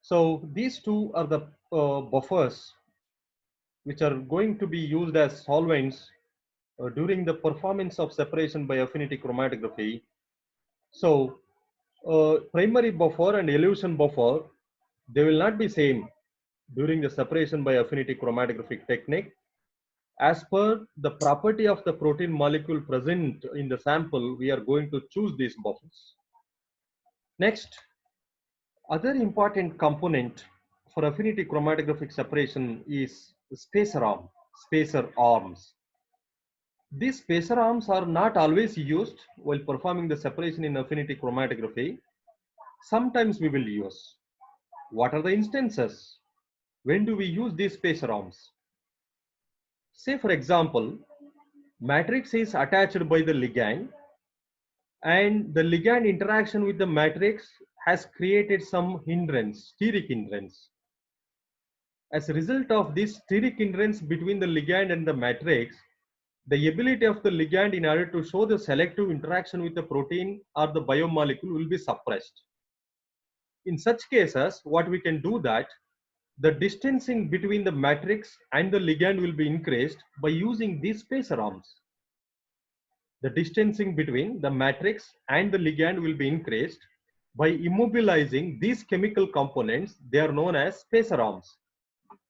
So these two are the buffers which are going to be used as solvents during the performance of separation by affinity chromatography. So primary buffer and elution buffer, they will not be same during the separation by affinity chromatographic technique. As per the property of the protein molecule present in the sample, we are going to choose these buffers. Next, other important component for affinity chromatographic separation is spacer arms. These spacer arms are not always used while performing the separation in affinity chromatography. Sometimes we will use. What are the instances? When do we use these spacer arms? Say for example, matrix is attached by the ligand and the ligand interaction with the matrix has created some hindrance, steric hindrance. As a result of this steric hindrance between the ligand and the matrix, the ability of the ligand in order to show the selective interaction with the protein or the biomolecule will be suppressed. In such cases, what we can do that the distancing between the matrix and the ligand will be increased by using these spacer arms. The distancing between the matrix and the ligand will be increased by immobilizing these chemical components. They are known as spacer arms.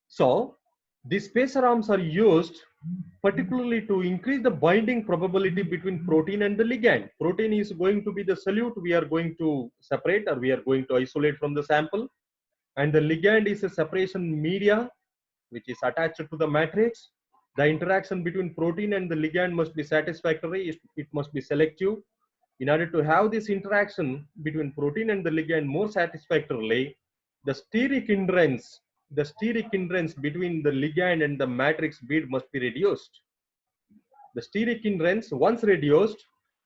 So these spacer arms are used particularly to increase the binding probability between protein and the ligand. Protein is going to be the solute we are going to separate or we are going to isolate from the sample, and the ligand is a separation media which is attached to the matrix. The interaction between protein and the ligand must be satisfactory, it must be selective. In order to have this interaction between protein and the ligand more satisfactorily, the steric hindrance, between the ligand and the matrix bead must be reduced. The steric hindrance, once reduced,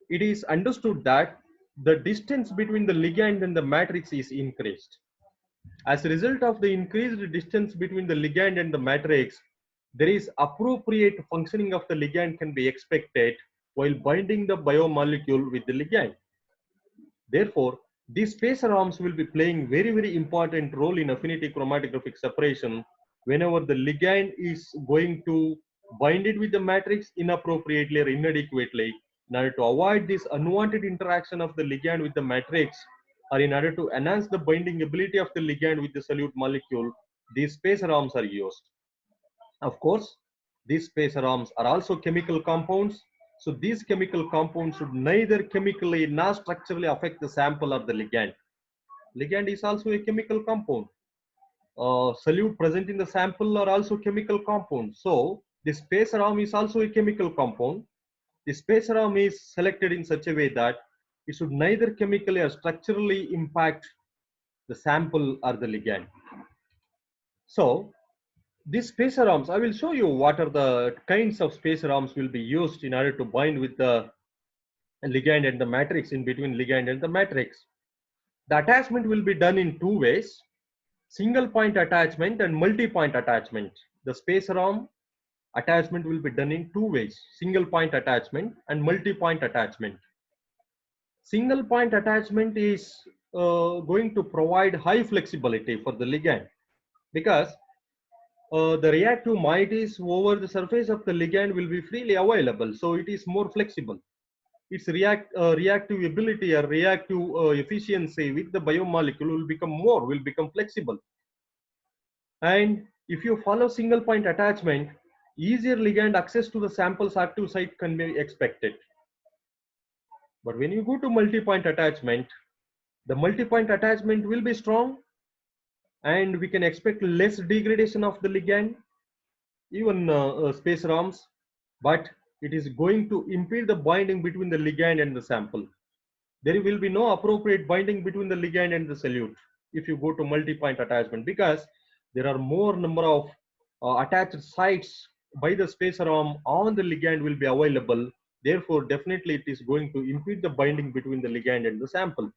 it is understood that the distance between the ligand and the matrix is increased. As a result of the increased distance between the ligand and the matrix, there is appropriate functioning of the ligand can be expected while binding the biomolecule with the ligand. Therefore, these spacer arms will be playing very important role in affinity chromatographic separation whenever the ligand is going to bind it with the matrix inappropriately or inadequately. In order to avoid this unwanted interaction of the ligand with the matrix, or in order to enhance the binding ability of the ligand with the solute molecule, these spacer arms are used. Of course, these spacer arms are also chemical compounds. So these chemical compounds should neither chemically nor structurally affect the sample or the ligand. Ligand is also a chemical compound. Solute present in the sample are also chemical compounds. So the spacer arm is also a chemical compound. The spacer arm is selected in such a way that it should neither chemically or structurally impact the sample or the ligand. So these spacer arms, I will show you what are the kinds of spacer arms will be used in order to bind with the ligand and the matrix, in between ligand and the matrix. The attachment will be done in two ways: single point attachment and multi-point attachment. The spacer arm attachment will be done in two ways: single point attachment and multi-point attachment. Single point attachment is going to provide high flexibility for the ligand, because the reactive moieties over the surface of the ligand will be freely available, so it is more flexible. Its reactive ability or reactive efficiency with the biomolecule will become flexible. And if you follow single point attachment, easier ligand access to the sample's active site can be expected. But when you go to multi-point attachment, the multi-point attachment will be strong and we can expect less degradation of the ligand, even spacer arms, but it is going to impede the binding between the ligand and the sample. There will be no appropriate binding between the ligand and the solute if you go to multi-point attachment, because there are more number of attached sites by the spacer arm on the ligand will be available. Therefore, definitely it is going to impede the binding between the ligand and the sample.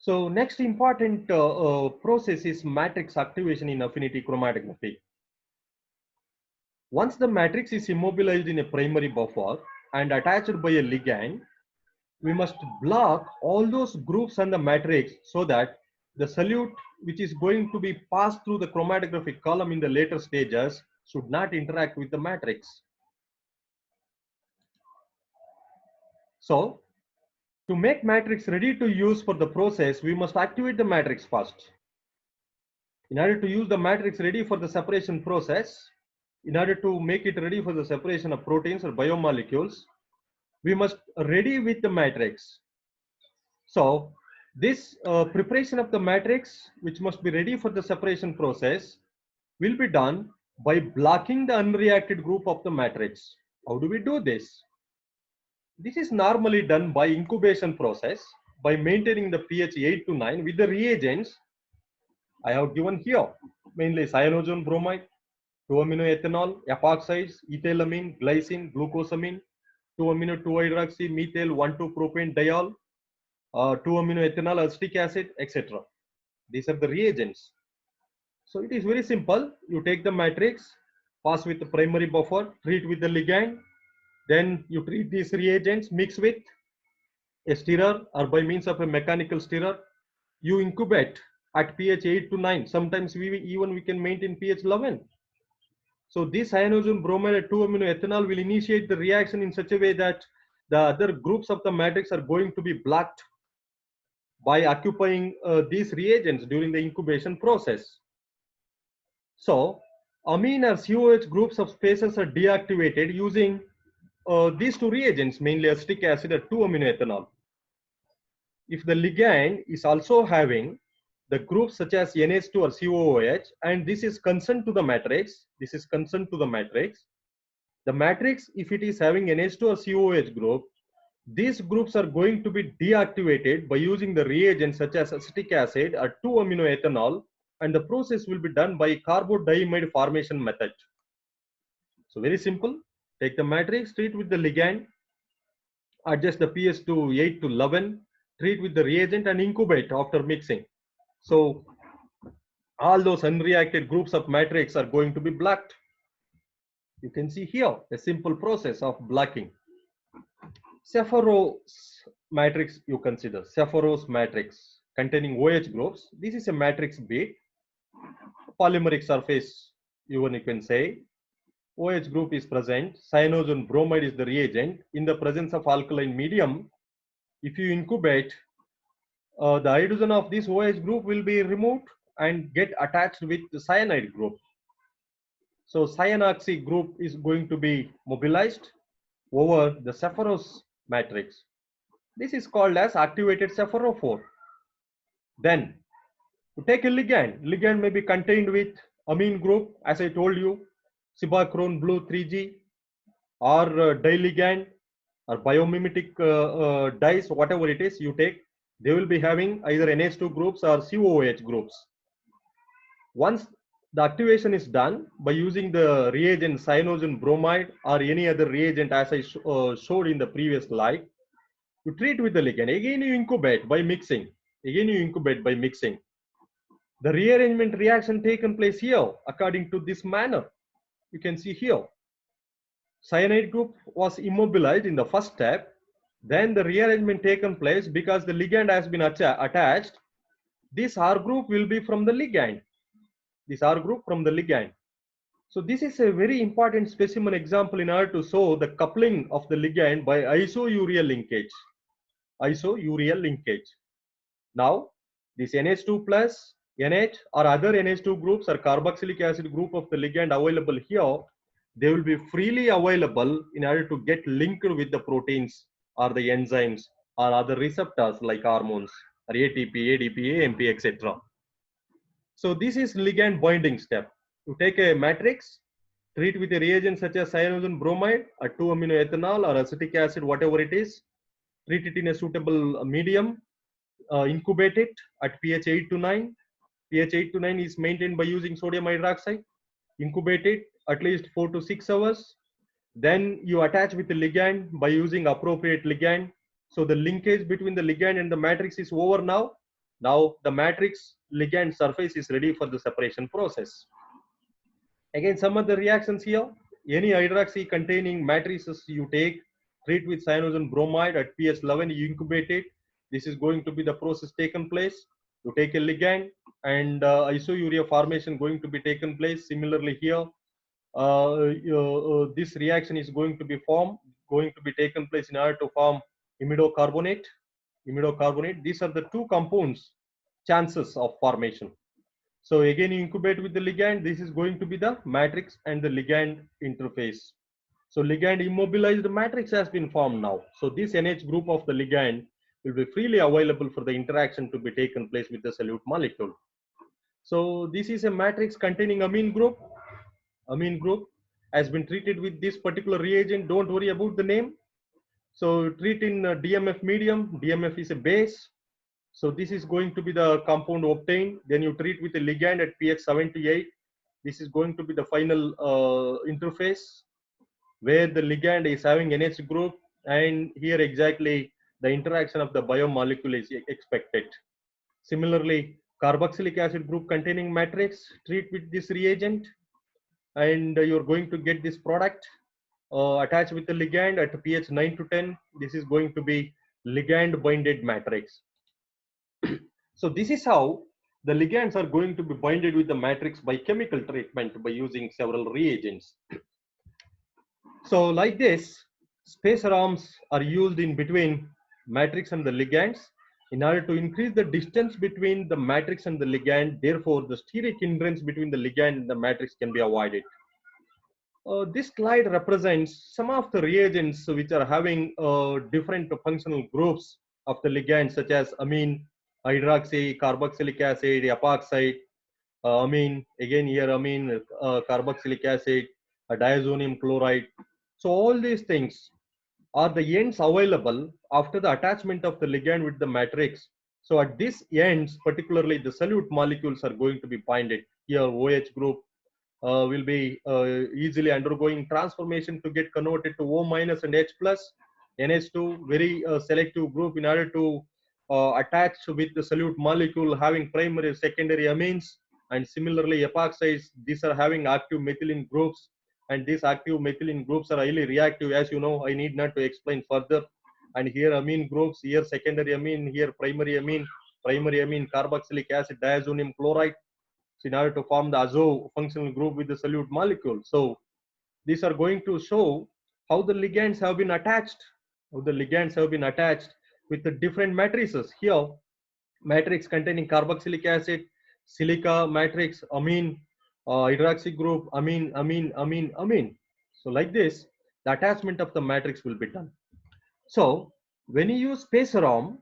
So next important process is matrix activation in affinity chromatography. Once the matrix is immobilized in a primary buffer and attached by a ligand, we must block all those groups on the matrix so that the solute which is going to be passed through the chromatographic column in the later stages should not interact with the matrix. So, to make matrix ready to use for the process, we must activate the matrix first. In order to use the matrix ready for the separation process, in order to make it ready for the separation of proteins or biomolecules, we must ready with the matrix. So this preparation of the matrix, which must be ready for the separation process, will be done by blocking the unreacted group of the matrix. How do we do this? This is normally done by incubation process by maintaining the pH 8 to 9 with the reagents I have given here, mainly cyanogen bromide, 2-amino-ethanol, epoxides, ethylamine, glycine, glucosamine, 2-amino-2-hydroxy, methyl, 1,2-propane diol, 2-amino-ethanol, acetic acid, etc. These are the reagents. So it is very simple. You take the matrix, pass with the primary buffer, treat with the ligand, then you treat these reagents, mix with a stirrer or by means of a mechanical stirrer. You incubate at pH 8 to 9. Sometimes we can maintain pH 11. So this cyanogen bromide at 2-amino-ethanol will initiate the reaction in such a way that the other groups of the matrix are going to be blocked by occupying these reagents during the incubation process. So amine or COH groups of spaces are deactivated using these two reagents, mainly acetic acid or 2-amino-ethanol. If the ligand is also having the groups such as NH2 or COOH, and this is concerned to the matrix, the matrix, if it is having NH2 or COOH group, these groups are going to be deactivated by using the reagents such as acetic acid or 2-amino-ethanol, and the process will be done by carbodiimide formation method. So very simple. Take the matrix, treat with the ligand, adjust the pH to 8 to 11, treat with the reagent and incubate after mixing. So all those unreacted groups of matrix are going to be blocked. You can see here a simple process of blocking. Sapphoros matrix, you consider Sapphoros matrix containing OH groups. This is a matrix B, polymeric surface, even you can say. OH group is present, cyanogen bromide is the reagent. In the presence of alkaline medium, if you incubate, the hydrogen of this OH group will be removed and get attached with the cyanide group. So cyanoxy group is going to be mobilized over the Sapphoros matrix. This is called as activated Sapphorophore. Then to take a ligand, ligand may be contained with amine group, as I told you, cibachrone blue 3G, or diligand or biomimetic dyes, whatever it is you take, they will be having either NH2 groups or COOH groups. Once the activation is done by using the reagent cyanogen bromide or any other reagent as I showed in the previous slide, you treat with the ligand. Again you incubate by mixing. The rearrangement reaction taken place here according to this manner. You can see here. Cyanide group was immobilized in the first step. Then the rearrangement taken place because the ligand has been attached. This R group will be from the ligand. So this is a very important specimen example in order to show the coupling of the ligand by isouryl linkage. Now this NH2 plus NH or other NH2 groups or carboxylic acid group of the ligand available here, they will be freely available in order to get linked with the proteins or the enzymes or other receptors like hormones or ATP, ADP, AMP, etc. So this is ligand binding step. You take a matrix, treat with a reagent such as cyanogen bromide or 2-amino-ethanol or acetic acid, whatever it is, treat it in a suitable medium, incubate it at pH 8 to 9. pH 8 to 9 is maintained by using sodium hydroxide. Incubate it at least 4 to 6 hours. Then you attach with the ligand by using appropriate ligand. So the linkage between the ligand and the matrix is over now. Now the matrix ligand surface is ready for the separation process. Again, some of the reactions here. Any hydroxy containing matrices you take, treat with cyanogen bromide at pH 11, you incubate it. This is going to be the process taken place. You take a ligand and isourea formation going to be taken place. Similarly here, this reaction is going to be taken place in order to form imidocarbonate. These are the two compounds chances of formation. So again, you incubate with the ligand. This is going to be the matrix and the ligand interface. So ligand immobilized matrix has been formed now. So this NH group of the ligand will be freely available for the interaction to be taken place with the solute molecule. So this is a matrix containing amine group. Amine group has been treated with this particular reagent. Don't worry about the name. So treat in DMF medium. DMF is a base. So this is going to be the compound obtained. Then you treat with a ligand at pH 78. This is going to be the final interface where the ligand is having NH group, and here exactly the interaction of the biomolecule is expected. Similarly, carboxylic acid group containing matrix, treat with this reagent, and you're going to get this product attached with the ligand at pH 9 to 10. This is going to be ligand binded matrix. So this is how the ligands are going to be binded with the matrix by chemical treatment by using several reagents. So like this, spacer arms are used in between matrix and the ligands in order to increase the distance between the matrix and the ligand. Therefore, the steric hindrance between the ligand and the matrix can be avoided. This slide represents some of the reagents which are having different functional groups of the ligands, such as amine, hydroxy, carboxylic acid, epoxide, amine, again here amine, carboxylic acid, diazonium chloride. So all these things are the ends available after the attachment of the ligand with the matrix. So at these ends, particularly the solute molecules are going to be binded. Here OH group will be easily undergoing transformation to get converted to O minus and H plus. NH2 very selective group in order to attach with the solute molecule having primary secondary amines, and similarly epoxides, these are having active methylene groups, and these active methylene groups are highly reactive, as you know. I need not to explain further. And here amine groups, here secondary amine, here primary amine, carboxylic acid, diazonium chloride, in order to form the azo functional group with the solute molecule. So these are going to show how the ligands have been attached, with the different matrices. Here, matrix containing carboxylic acid, silica matrix, amine, hydroxy group, amine. So like this, the attachment of the matrix will be done. So when you use spacer arm,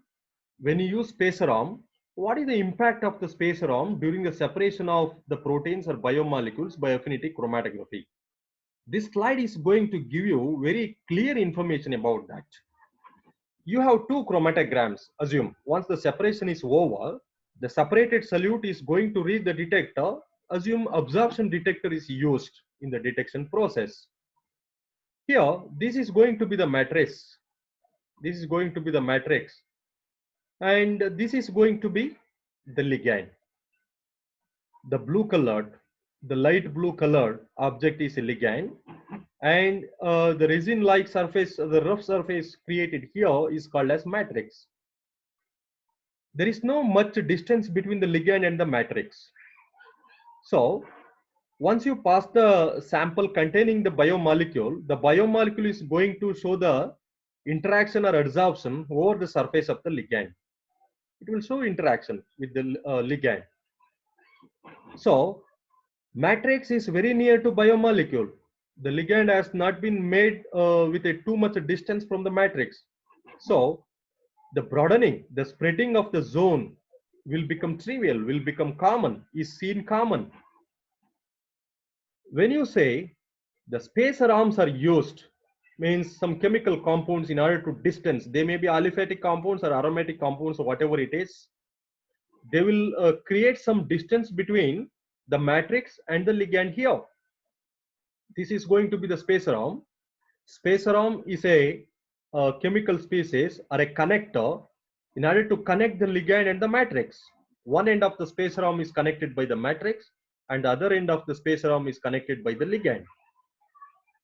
what is the impact of the spacer arm during the separation of the proteins or biomolecules by affinity chromatography? This slide is going to give you very clear information about that. You have two chromatograms. Assume once the separation is over, the separated solute is going to reach the detector. Assume absorption detector is used in the detection process. Here, this is going to be the matrix. And this is going to be the ligand. The light blue colored object is a ligand, and the resin-like surface, the rough surface created here is called as matrix. There is no much distance between the ligand and the matrix. So once you pass the sample containing the biomolecule is going to show the interaction or adsorption over the surface of the ligand. It will show interaction with the ligand. So matrix is very near to biomolecule. The ligand has not been made with a too much distance from the matrix. So the broadening, the spreading of the zone will become trivial, will become common, is seen common. When you say the spacer arms are used, means some chemical compounds in order to distance, they may be aliphatic compounds or aromatic compounds or whatever it is, they will create some distance between the matrix and the ligand here. This is going to be the spacer arm. Spacer arm is a chemical species or a connector in order to connect the ligand and the matrix. One end of the spacer arm is connected by the matrix, and the other end of the spacer arm is connected by the ligand.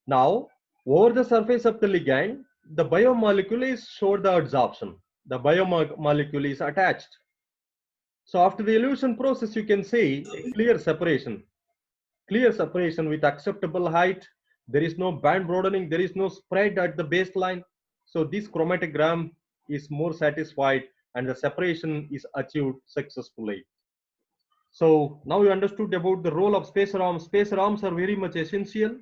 Now, over the surface of the ligand, the biomolecule is showed the adsorption. The biomolecule is attached. So after the elution process, you can see a clear separation with acceptable height. There is no band broadening, there is no spread at the baseline. So this chromatogram is more satisfied and the separation is achieved successfully. So now you understood about the role of spacer arms. Spacer arms are very much essential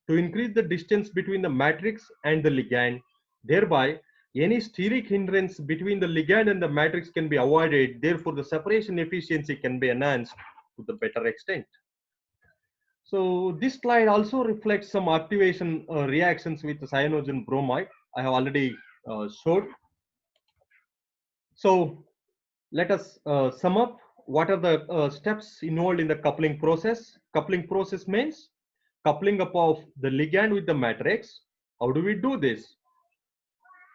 to increase the distance between the matrix and the ligand. Thereby, any steric hindrance between the ligand and the matrix can be avoided. Therefore, the separation efficiency can be enhanced to the better extent. So this slide also reflects some activation reactions with the cyanogen bromide. I have already showed. So let us sum up what are the steps involved in the coupling process. Coupling process means coupling up of the ligand with the matrix. How do we do this?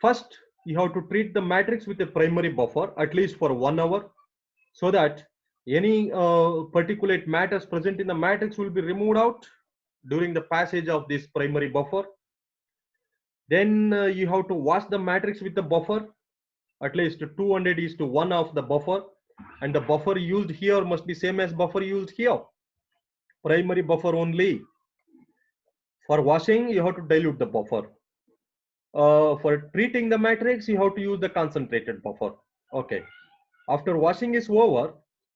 First, you have to treat the matrix with a primary buffer at least for 1 hour, so that any particulate matters present in the matrix will be removed out during the passage of this primary buffer. Then you have to wash the matrix with the buffer, at least 200:1 of the buffer, and the buffer used here must be same as buffer used here, primary buffer only. For washing, you have to dilute the buffer. For treating the matrix, you have to use the concentrated buffer. Okay. After washing is over,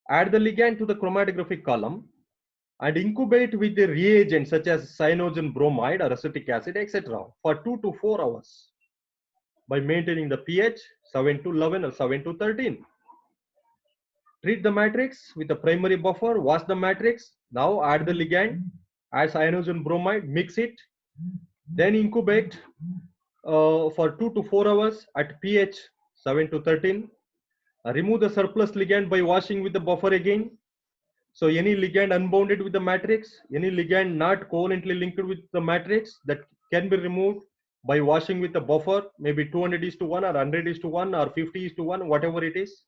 add the ligand to the chromatographic column and incubate with the reagent such as cyanogen bromide or acetic acid, etc. for 2 to 4 hours by maintaining the pH 7 to 11 or 7 to 13. Treat the matrix with the primary buffer, wash the matrix. Now add the ligand, add cyanogen bromide, mix it, then incubate for 2 to 4 hours at pH 7 to 13. Remove the surplus ligand by washing with the buffer again. So any ligand unbounded with the matrix, any ligand not covalently linked with the matrix, that can be removed by washing with the buffer, maybe 200:1 or 100:1 or 50:1, whatever it is.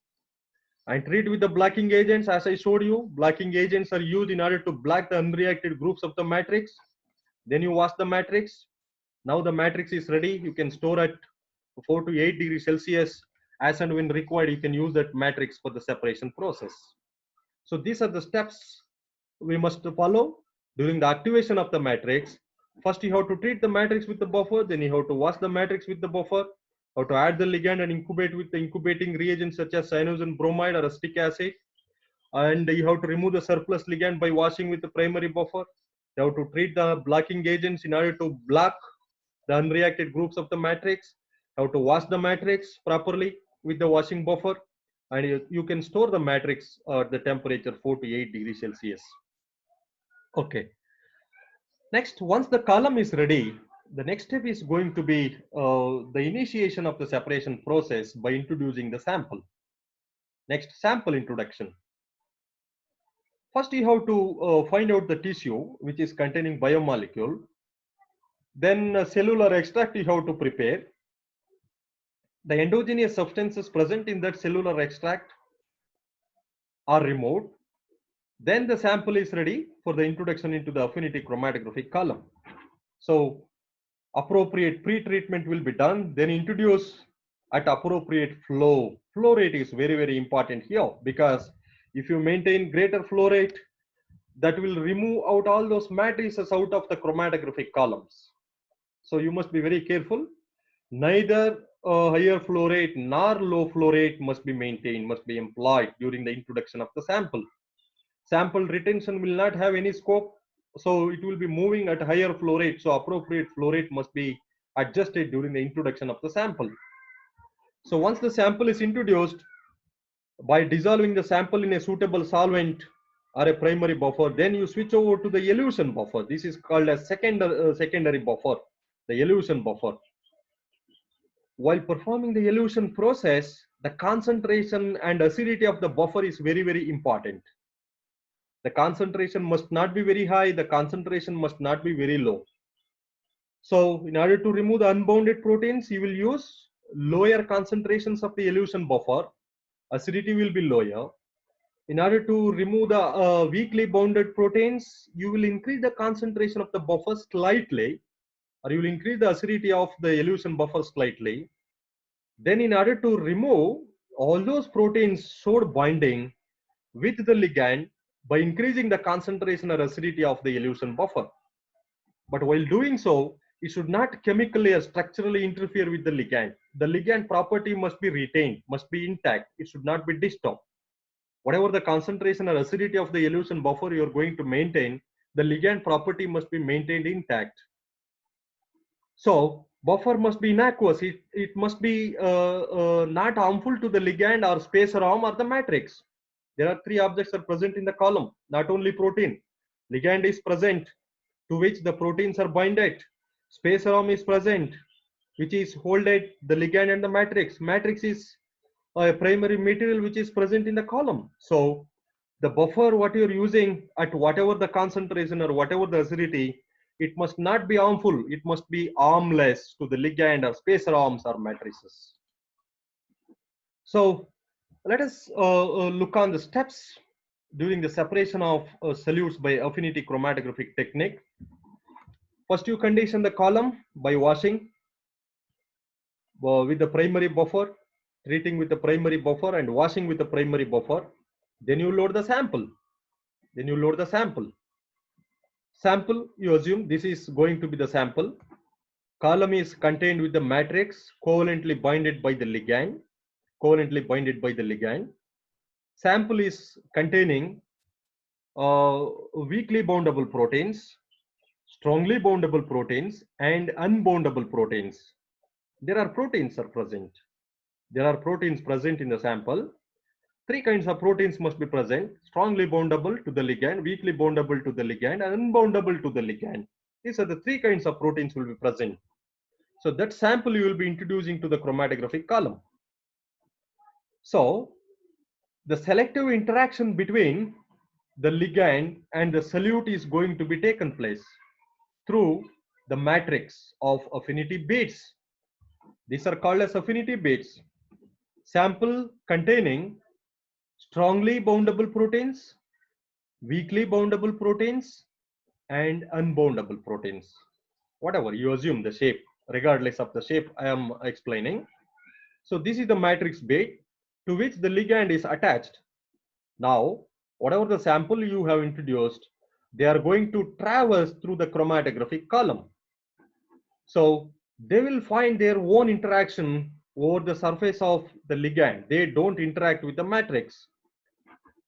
And treat with the blacking agents. As I showed you, blacking agents are used in order to black the unreacted groups of the matrix. Then you wash the matrix. Now the matrix is ready. You can store at 4 to 8 degrees Celsius. As and when required, you can use that matrix for the separation process. So these are the steps we must follow during the activation of the matrix. First, you have to treat the matrix with the buffer. Then you have to wash the matrix with the buffer. How to add the ligand and incubate with the incubating reagents such as cyanogen bromide or acetic acid. And you have to remove the surplus ligand by washing with the primary buffer. You have to treat the blocking agents in order to block the unreacted groups of the matrix. You have to wash the matrix properly with the washing buffer. And you can store the matrix at the temperature 4 to 8 degrees Celsius. Okay. Next, once the column is ready, the next step is going to be the initiation of the separation process by introducing the sample. Next, sample introduction. First, you have to find out the tissue which is containing biomolecule. Then cellular extract you have to prepare. The endogenous substances present in that cellular extract are removed. Then the sample is ready for the introduction into the affinity chromatographic column. So appropriate pre-treatment will be done, then introduce at appropriate flow. Flow rate is very, very important here, because if you maintain greater flow rate, that will remove out all those matrices out of the chromatographic columns. So you must be very careful. Neither higher flow rate nor low flow rate must be maintained, must be employed during the introduction of the sample. Sample retention will not have any scope, so it will be moving at higher flow rate. So appropriate flow rate must be adjusted during the introduction of the sample. So once the sample is introduced, by dissolving the sample in a suitable solvent or a primary buffer, then you switch over to the elution buffer. This is called a secondary buffer, the elution buffer. While performing the elution process, the concentration and acidity of the buffer is very, very important. The concentration must not be very high, the concentration must not be very low. So in order to remove the unbounded proteins, you will use lower concentrations of the elution buffer. Acidity will be lower. In order to remove the weakly bounded proteins, you will increase the concentration of the buffer slightly, or you will increase the acidity of the elution buffer slightly. Then in order to remove all those proteins showed binding, with the ligand by increasing the concentration or acidity of the elution buffer. But while doing so, it should not chemically or structurally interfere with the ligand. The ligand property must be retained, must be intact. It should not be disturbed. Whatever the concentration or acidity of the elution buffer you are going to maintain, the ligand property must be maintained intact. So buffer must be innocuous. It must be not harmful to the ligand or spacer arm or the matrix. There are three objects are present in the column, not only protein. Ligand is present, to which the proteins are binded. Spacer arm is present, which is holded the ligand and the matrix. Matrix is a primary material which is present in the column. So the buffer what you're using at whatever the concentration or whatever the acidity, it must not be harmful. It must be harmless to the ligand or spacer arms or matrices. So let us look on the steps during the separation of solutes by affinity chromatographic technique. First, you condition the column by washing with the primary buffer, treating with the primary buffer and washing with the primary buffer. Then you load the sample. Sample, you assume this is going to be the sample. Column is contained with the matrix covalently binded by the ligand. Sample is containing weakly boundable proteins, strongly boundable proteins, and unboundable proteins. There are proteins present. There are proteins present in the sample. Three kinds of proteins must be present: strongly boundable to the ligand, weakly boundable to the ligand, and unboundable to the ligand. These are the three kinds of proteins will be present. So that sample you will be introducing to the chromatographic column. So the selective interaction between the ligand and the solute is going to be taken place through the matrix of affinity beads. These are called as affinity beads. Sample containing strongly boundable proteins, weakly boundable proteins, and unboundable proteins. Whatever you assume the shape, regardless of the shape I am explaining. So this is the matrix bead to which the ligand is attached. Now, whatever the sample you have introduced, they are going to traverse through the chromatographic column. So they will find their own interaction over the surface of the ligand. They don't interact with the matrix.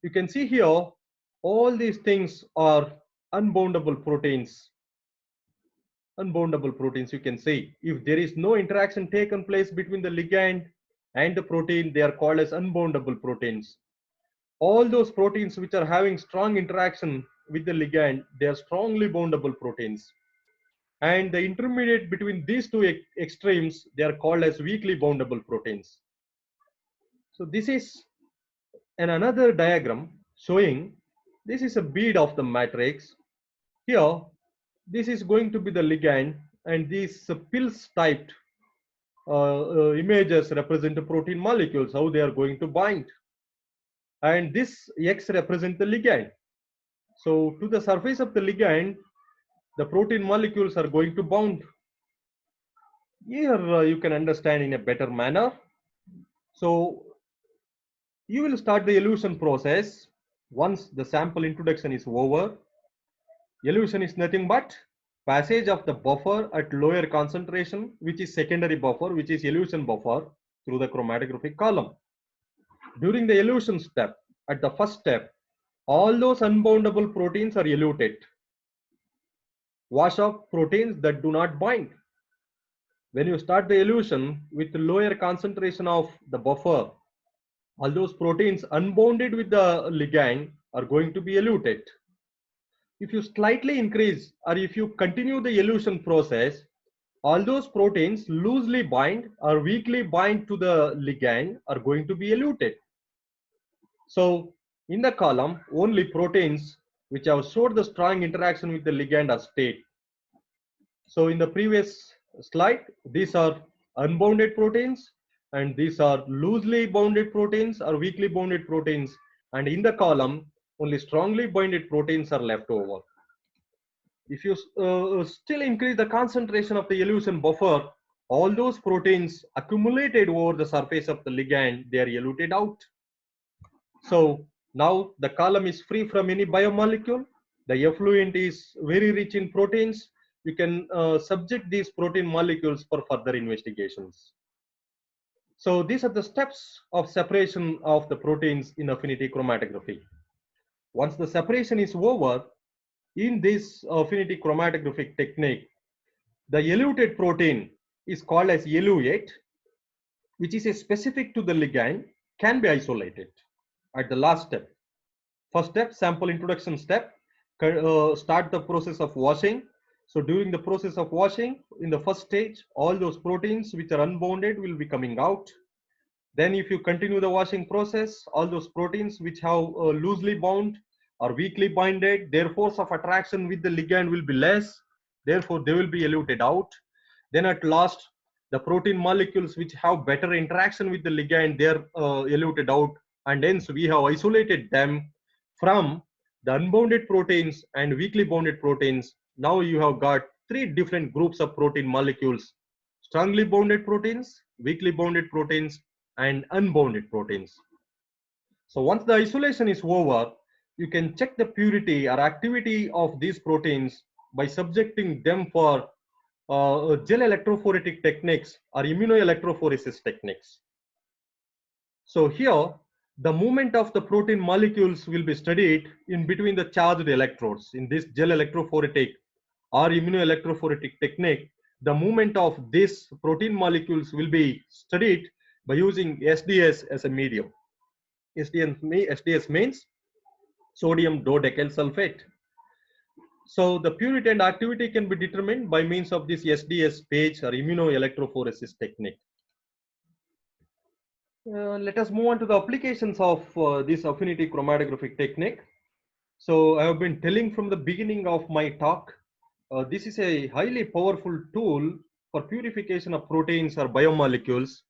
You can see here, all these things are unboundable proteins. Unboundable proteins, you can see. If there is no interaction taken place between the ligand and the protein, they are called as unboundable proteins. All those proteins which are having strong interaction with the ligand, they are strongly boundable proteins. And the intermediate between these two extremes, they are called as weakly boundable proteins. So this is another diagram showing this is a bead of the matrix. Here, this is going to be the ligand, and these pills typed images represent the protein molecules, how they are going to bind. And this X represents the ligand. So to the surface of the ligand, the protein molecules are going to bound. Here you can understand in a better manner. So you will start the elution process once the sample introduction is over. Elution is nothing but passage of the buffer at lower concentration, which is secondary buffer, which is elution buffer, through the chromatographic column. During the elution step, at the first step, all those unboundable proteins are eluted. Wash off proteins that do not bind. When you start the elution with lower concentration of the buffer, all those proteins unbounded with the ligand are going to be eluted. If you slightly increase or if you continue the elution process, all those proteins loosely bind or weakly bind to the ligand are going to be eluted. So in the column, only proteins which have showed the strong interaction with the ligand are stayed. So in the previous slide, these are unbounded proteins and these are loosely bounded proteins or weakly bounded proteins, and in the column only strongly binded proteins are left over. If you still increase the concentration of the elution buffer, all those proteins accumulated over the surface of the ligand, they are eluted out. So Now the column is free from any biomolecule. The effluent is very rich in proteins. You can subject these protein molecules for further investigations. So these are the steps of separation of the proteins in affinity chromatography. Once the separation is over, in this affinity chromatographic technique, the eluted protein is called as eluate, which is a specific to the ligand, can be isolated at the last step. First step, sample introduction step, start the process of washing. So during the process of washing, in the first stage, all those proteins which are unbounded will be coming out. Then if you continue the washing process, all those proteins which have loosely bound or weakly binded, their force of attraction with the ligand will be less. Therefore, they will be eluted out. Then at last, the protein molecules which have better interaction with the ligand, they are eluted out. And hence, we have isolated them from the unbounded proteins and weakly bounded proteins. Now you have got three different groups of protein molecules: strongly bounded proteins, weakly bounded proteins, and unbounded proteins. So once the isolation is over, you can check the purity or activity of these proteins by subjecting them for gel electrophoretic techniques or immunoelectrophoresis techniques. So here, the movement of the protein molecules will be studied in between the charged electrodes. In this gel electrophoretic or immunoelectrophoretic technique, the movement of these protein molecules will be studied by using SDS as a medium. SDS means sodium dodecyl sulfate. So the purity and activity can be determined by means of this SDS page or immunoelectrophoresis technique. Let us move on to the applications of this affinity chromatographic technique. So I have been telling from the beginning of my talk, this is a highly powerful tool for purification of proteins or biomolecules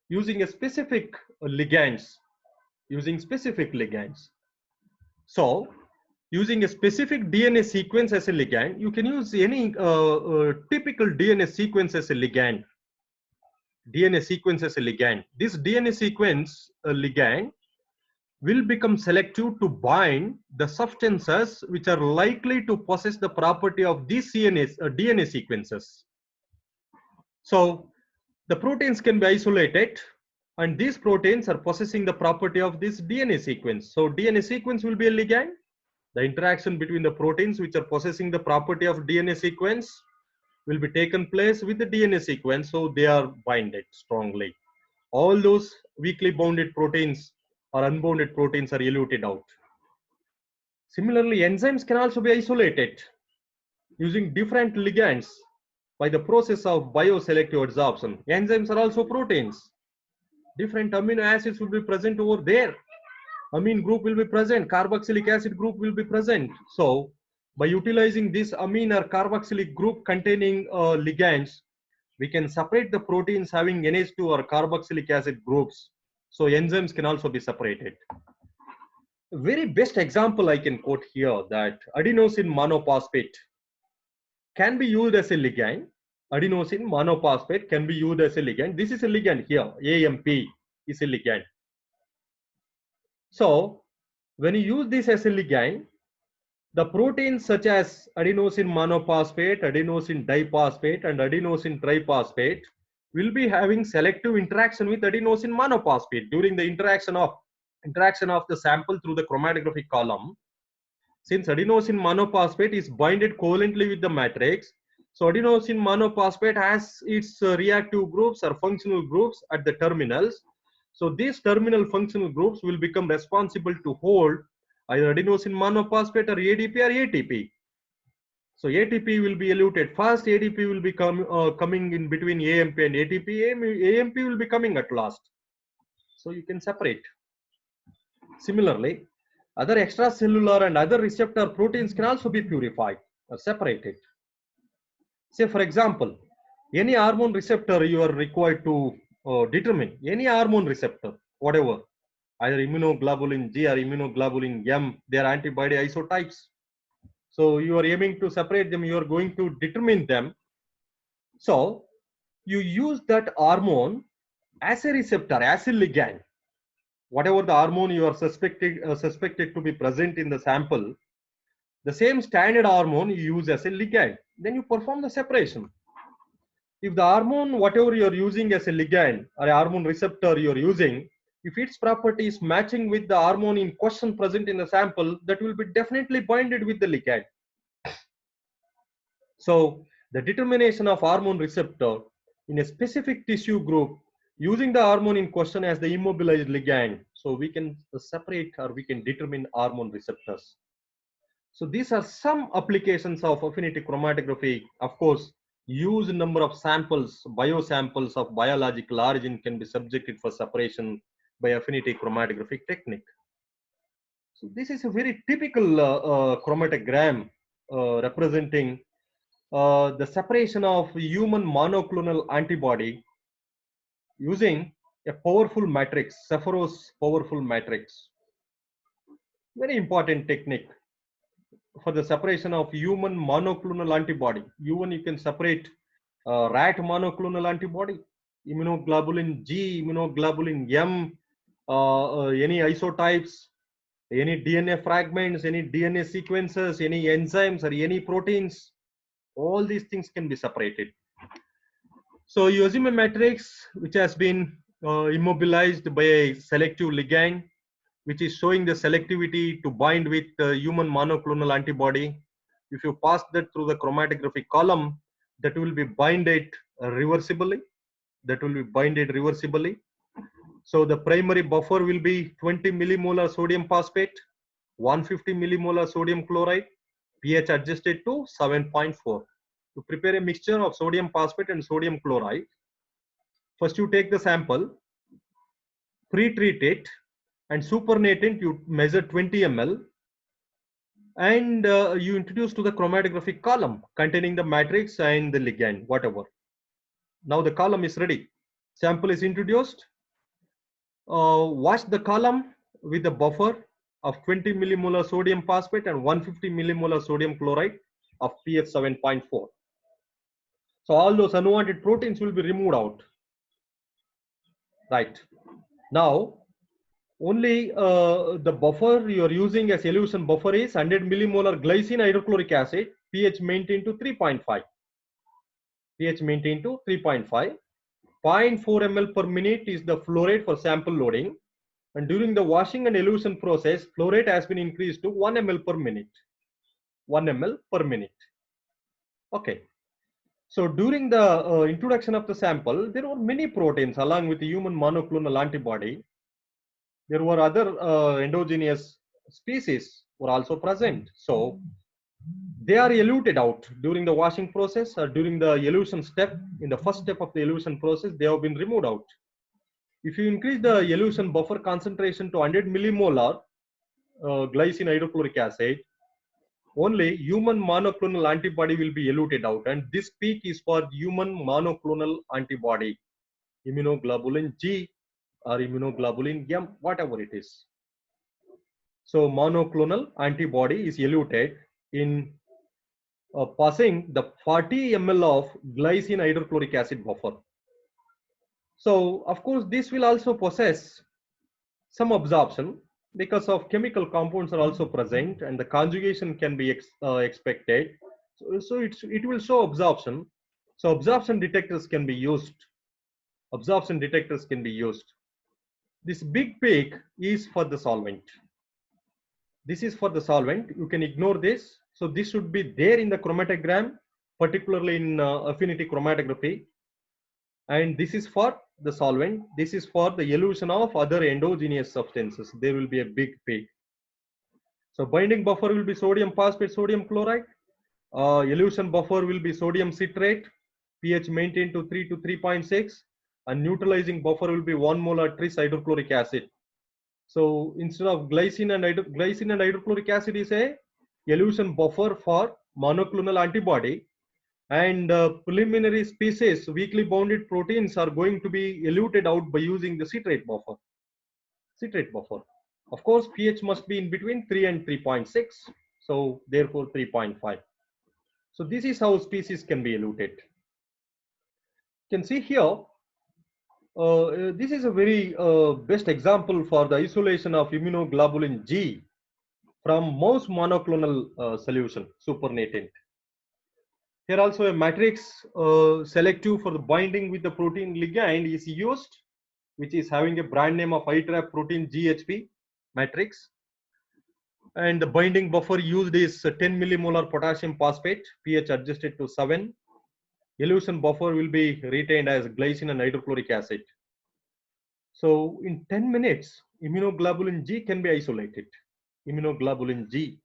using a specific ligands, So using a specific DNA sequence as a ligand, you can use any typical DNA sequence as a ligand. This DNA sequence ligand will become selective to bind the substances which are likely to possess the property of these DNA sequences. So the proteins can be isolated, and these proteins are possessing the property of this DNA sequence. So DNA sequence will be a ligand. The interaction between the proteins which are possessing the property of DNA sequence will be taken place with the DNA sequence, so they are binded strongly. All those weakly bounded proteins or unbounded proteins are eluted out. Similarly, enzymes can also be isolated using different ligands by the process of bioselective adsorption. Enzymes are also proteins. Different amino acids will be present over there. Amine group will be present, carboxylic acid group will be present. So by utilizing this amine or carboxylic group containing ligands, we can separate the proteins having NH2 or carboxylic acid groups. So enzymes can also be separated. Very best example I can quote here, that adenosine monophosphate can be used as a ligand. Adenosine monophosphate can be used as a ligand. This is a ligand here, AMP is a ligand. So when you use this as a ligand, the proteins such as adenosine monophosphate, adenosine diphosphate, and adenosine triphosphate will be having selective interaction with adenosine monophosphate during the interaction of the sample through the chromatographic column. Since adenosine monophosphate is binded covalently with the matrix, so adenosine monophosphate has its reactive groups or functional groups at the terminals. So these terminal functional groups will become responsible to hold either adenosine monophosphate or ADP or ATP. So ATP will be eluted first, ADP will be coming in between AMP and ATP, AMP will be coming at last. So you can separate. Similarly, other extracellular and other receptor proteins can also be purified or separated. Say for example, any hormone receptor you are required to determine, any hormone receptor, whatever, either immunoglobulin G or immunoglobulin M, they are antibody isotypes. So you are aiming to separate them, you are going to determine them. So you use that hormone as a receptor, as a ligand. whatever the hormone you are suspected to be present in the sample, the same standard hormone you use as a ligand, then you perform the separation. If the hormone, whatever you are using as a ligand or a hormone receptor you are using, if its property is matching with the hormone in question present in the sample, that will be definitely binded with the ligand. So the determination of hormone receptor in a specific tissue group using the hormone in question as the immobilized ligand, so we can separate or we can determine hormone receptors. So these are some applications of affinity chromatography. Of course, huge number of samples, biosamples of biological origin can be subjected for separation by affinity chromatographic technique. So this is a very typical chromatogram representing the separation of human monoclonal antibody using a powerful matrix, Sephoros powerful matrix. Very important technique for the separation of human monoclonal antibody. Even you can separate rat monoclonal antibody, immunoglobulin G, immunoglobulin M, any isotypes, any DNA fragments, any DNA sequences, any enzymes or any proteins. All these things can be separated. So you assume a matrix which has been immobilized by a selective ligand, which is showing the selectivity to bind with human monoclonal antibody. If you pass that through the chromatography column, that will be binded reversibly. That will be binded reversibly. So the primary buffer will be 20 millimolar sodium phosphate, 150 millimolar sodium chloride, pH adjusted to 7.4. To prepare a mixture of sodium phosphate and sodium chloride, first you take the sample, pre-treat it, and supernatant you measure 20 ml, and you introduce to the chromatographic column containing the matrix and the ligand, whatever. Now the column is ready. Sample is introduced. Wash the column with the buffer of 20 millimolar sodium phosphate and 150 millimolar sodium chloride of pH 7.4. So all those unwanted proteins will be removed out. Right. Now, only the buffer you are using as elution buffer is 100 millimolar glycine hydrochloric acid, pH maintained to 3.5. pH maintained to 3.5. 0.4 ml per minute is the flow rate for sample loading. And during the washing and elution process, flow rate has been increased to 1 ml per minute. 1 ml per minute. Okay. So during the introduction of the sample, there were many proteins along with the human monoclonal antibody. There were other endogenous species were also present. So they are eluted out during the washing process or during the elution step. In the first step of the elution process, they have been removed out. If you increase the elution buffer concentration to 100 millimolar glycine hydrochloric acid, only human monoclonal antibody will be eluted out, and this peak is for human monoclonal antibody, immunoglobulin G or immunoglobulin M, whatever it is. So monoclonal antibody is eluted in passing the 40 ml of glycine hydrochloric acid buffer. So of course this will also possess some absorption because of chemical compounds are also present and the conjugation can be expected. So it will show absorption. So absorption detectors can be used. Absorption detectors can be used. This big peak is for the solvent. This is for the solvent. You can ignore this. So this should be there in the chromatogram, particularly in affinity chromatography. And this is for the solvent. This is for the elution of other endogenous substances. There will be a big peak. So binding buffer will be sodium phosphate, sodium chloride. Elution buffer will be sodium citrate, pH maintained to 3 to 3.6, and neutralizing buffer will be 1 molar tris hydrochloric acid. So instead of glycine and hydrochloric acid is a elution buffer for monoclonal antibody, and preliminary species weakly bounded proteins are going to be eluted out by using the citrate buffer. Citrate buffer. Of course, pH must be in between 3 and 3.6. So therefore 3.5. So this is how species can be eluted. You can see here This is a very best example for the isolation of immunoglobulin G from mouse monoclonal solution, supernatant. Here also a matrix selective for the binding with the protein ligand is used, which is having a brand name of iTrap protein GHP matrix. And the binding buffer used is 10 millimolar potassium phosphate, pH adjusted to 7. Elution buffer will be retained as glycine and hydrochloric acid. So in 10 minutes, immunoglobulin G can be isolated. Immunoglobulin G.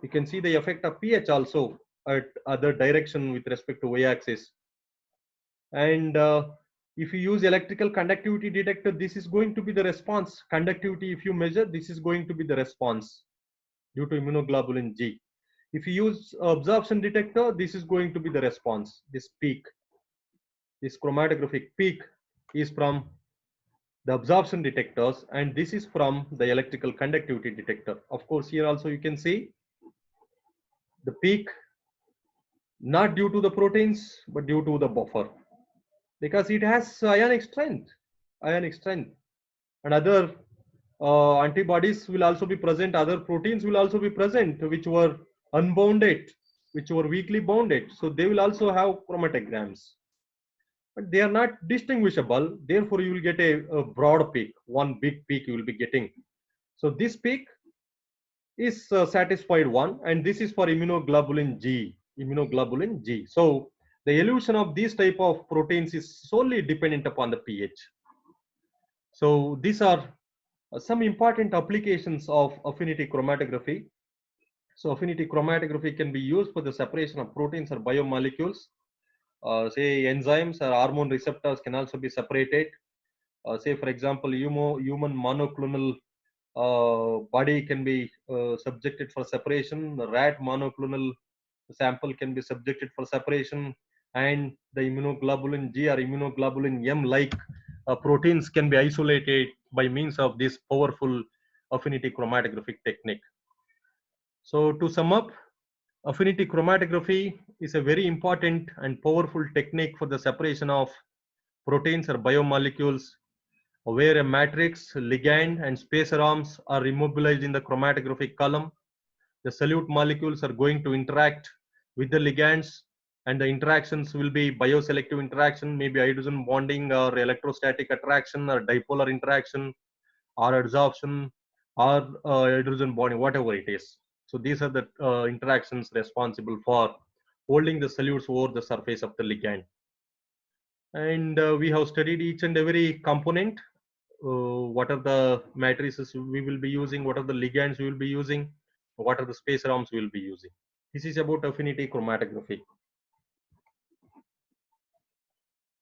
You can see the effect of pH also at other direction with respect to y-axis. And if you use electrical conductivity detector, this is going to be the response. Conductivity, if you measure, this is going to be the response due to immunoglobulin G. If you use absorption detector, this is going to be the response. This peak, this chromatographic peak is from the absorption detectors, and this is from the electrical conductivity detector. Of course, here also you can see the peak not due to the proteins, but due to the buffer, because it has ionic strength, and other antibodies will also be present, other proteins will also be present, which were unbounded, which were weakly bounded. So they will also have chromatograms, but they are not distinguishable. Therefore, you will get a broad peak, one big peak you will be getting. So this peak is satisfied one, and this is for immunoglobulin G. Immunoglobulin G. So the elution of these type of proteins is solely dependent upon the pH. So these are some important applications of affinity chromatography. So affinity chromatography can be used for the separation of proteins or biomolecules. Say enzymes or hormone receptors can also be separated. Say for example, human monoclonal body can be subjected for separation. The rat monoclonal sample can be subjected for separation, and the immunoglobulin G or immunoglobulin M like proteins can be isolated by means of this powerful affinity chromatographic technique. So to sum up, affinity chromatography is a very important and powerful technique for the separation of proteins or biomolecules, where a matrix, ligand, and spacer arms are immobilized in the chromatographic column. The solute molecules are going to interact with the ligands, and the interactions will be bioselective interaction, maybe hydrogen bonding or electrostatic attraction or dipolar interaction or adsorption or hydrogen bonding, whatever it is. So these are the interactions responsible for holding the solutes over the surface of the ligand. And we have studied each and every component. What are the matrices we will be using, what are the ligands we will be using, what are the spacer arms we will be using. This is about affinity chromatography.